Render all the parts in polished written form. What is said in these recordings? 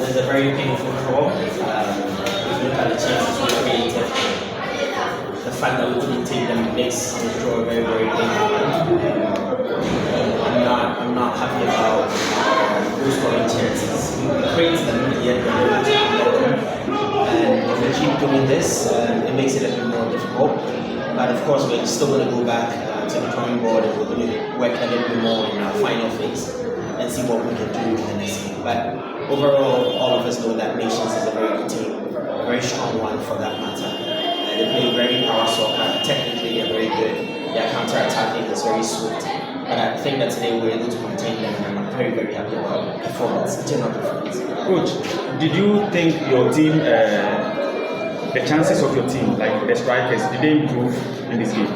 was a very painful draw. If you look at the chances we created, the fact that we couldn't take them makes the draw a very, very painful one. I'm not happy about those scoring chances. We created them in the end, and if we keep doing this, it makes it a bit more difficult. But of course, we're still going to go back to the drawing board and we're going to work a little bit more in our final phase and see what we can do in the next game. But overall, all of us know that Nations is a very good team, a very strong one for that matter. They play very power soccer, technically they're very good. Their counter-attacking is very swift. But I think that today we were able to contain them, and I'm very, very happy about performance, general performance. Coach, did you think your team, the chances of your team, like the strikers, did they improve in this game?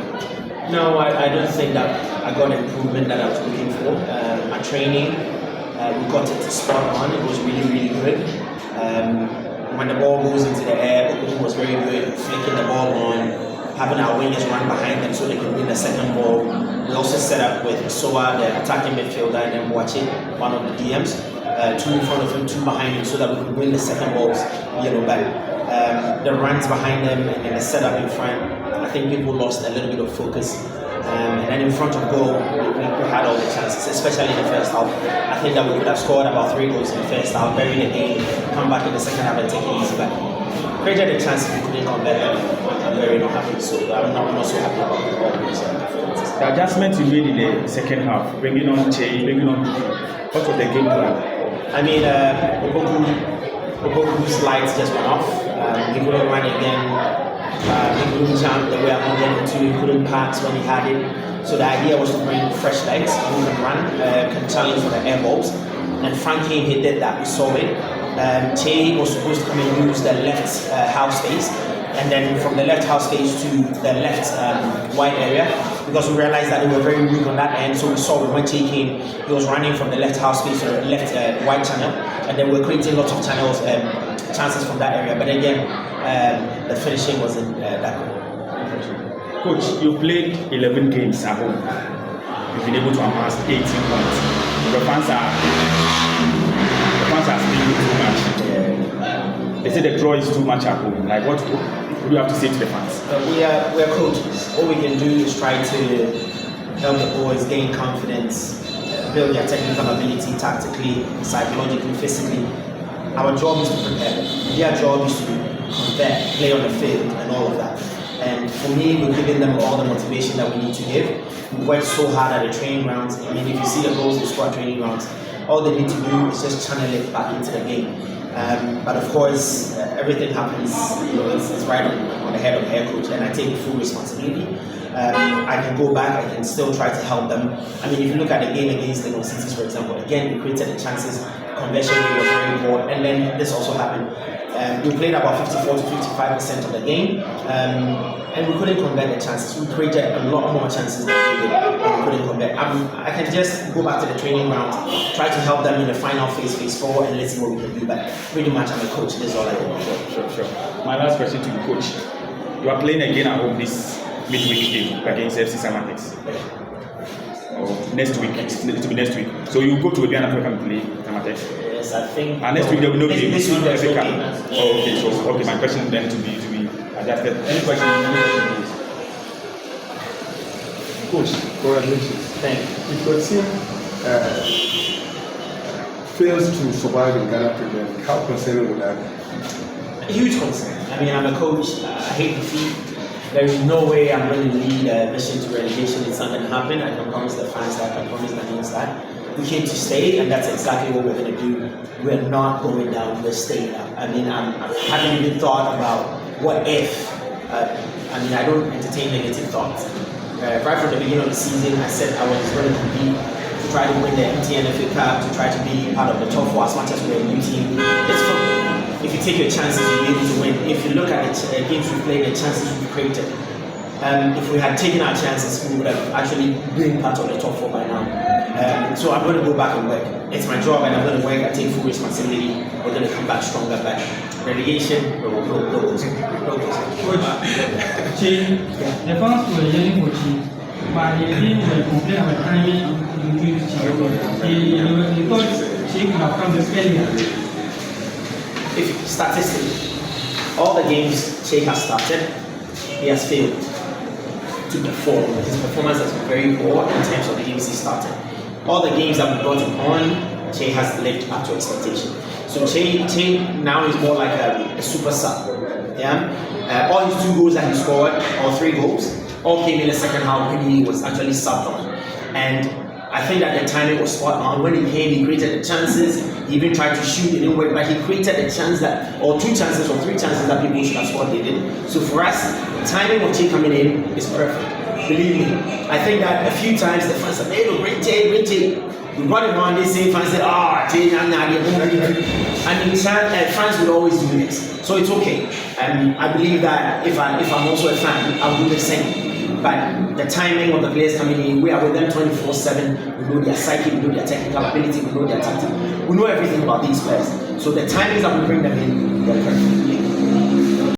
No, I don't think that I got an improvement that I was looking for. My training, we got it spot on. It was really, really good. When the ball goes into the air, it was very good. Flicking the ball on, having our wingers run behind them so they can win the second ball. We also set up with Soa, the attacking midfielder, and then watching one of the DMs, two in front of him, two behind him, so that we could win the second balls. But the runs behind them and then the setup in front, I think people lost a little bit of focus. And then in front of goal, we had all the chances, especially in the first half. I think that we could have scored about 3 goals in the first half, bury the game, come back in the second half and take it easy. But created the chances, we couldn't convert them. I'm very not happy, so I'm not so happy about all those performances. The adjustment you made in the second half, bringing on Che, bringing on what was the game plan? I mean, Oboku's lights just went off. He couldn't run again. He couldn't jump the way I wanted him to. He couldn't pass when he had it. So the idea was to bring fresh legs who can run, can challenge for the air balls. And Frank came, he did that. We saw it. Che was supposed to come and use the left half space, and then from the left half space to the left wide area, because we realized that they were very weak on that end. So we saw when Che came, he was running from the left half space to the left wide channel, and then we were creating lots of channels, chances from that area. But again, the finishing wasn't that good. Coach, you played 11 games at home. You've been able to amass 18 points. The fans are speaking too much. They say the draw is too much at home. Like, what do you have to say to the fans? We are coaches. All we can do is try to help the boys gain confidence, build their technical ability, tactically, psychologically, physically. Our job is to prepare them. Their job is to convert, play on the field, and all of that. And for me, we're giving them all the motivation that we need to give. We worked so hard at the training grounds. I mean, if you see the goals they score at training grounds, all they need to do is just channel it back into the game. But of course, everything happens, it's right on the head of the head coach, and I take full responsibility. I can go back, I can still try to help them. I mean, if you look at the game against the Cities, for example, again, we created the chances, conversion rate was very poor, and then this also happened. We played about 54 to 55% of the game, and we couldn't convert the chances. We created a lot more chances than we did, and we couldn't convert. I can just go back to the training ground, try to help them in the final phase 4, and let's see what we can do. But pretty much, I'm a coach. This is all I can do. Sure. My last question to you, coach. You are playing again at home this midweek game against FC Samatex. Next week. It will be next week. So you go to Ghana to play Samatex. Yes, I think. And next week there will be no game. This week there will be no game. Okay. So my question then to be adjusted. Any question? Coach, congratulations. Thank you. If your team fails to survive in Ghana Premier League, how concerning would that be? A huge concern. I mean, I'm a coach. I hate defeat. There is no way I'm going to lead a mission to relegation. It's not going to happen. I can promise the fans that. I can promise the fans that. We came to stay, and that's exactly what we're going to do. We're not going down. We're staying up. I mean, I haven't even thought about what if. I mean, I don't entertain negative thoughts. Right from the beginning of the season, I said I was going to compete to try to win the MTN FA Cup, to try to be part of the top 4 as much as we're a new team. It's football. If you take your chances, you'll be able to win. If you look at the games we played, the chances we created, if we had taken our chances, we would have actually been part of the top 4 by now. So I'm going to go back and work. It's my job, and I'm going to work. I take full responsibility. We're going to come back stronger. But relegation, no. Coach, the fans were yelling for you, but they didn't complain about timing and they thought she could have come this earlier. if statistically, all the games Che has started, he has failed to perform. His performance has been very poor in terms of the games he started. All the games that we brought him on, Che has lived up to expectation. So Che now is more like a super sub. Yeah, all his 2 goals that he scored, or 3 goals, all came in the second half when he was actually subbed on. And I think that the timing was spot on. When he came, he created the chances. He even tried to shoot, it didn't work, but he created the chance that, or 2 chances or 3 chances that people should have scored, they did. So for us, the timing of Che coming in is perfect. Believe me. I think that a few times the fans said, hey, look, bring Che. We brought him on, they say, fans said, Che, and fans would always do this. So it's okay. I believe that if I'm also a fan, I'll do the same. But the timing of the players coming in, we are with them 24/7. We know their psyche, we know their technical ability, we know their tactics. We know everything about these players. So the timings that we bring them in, they're perfect.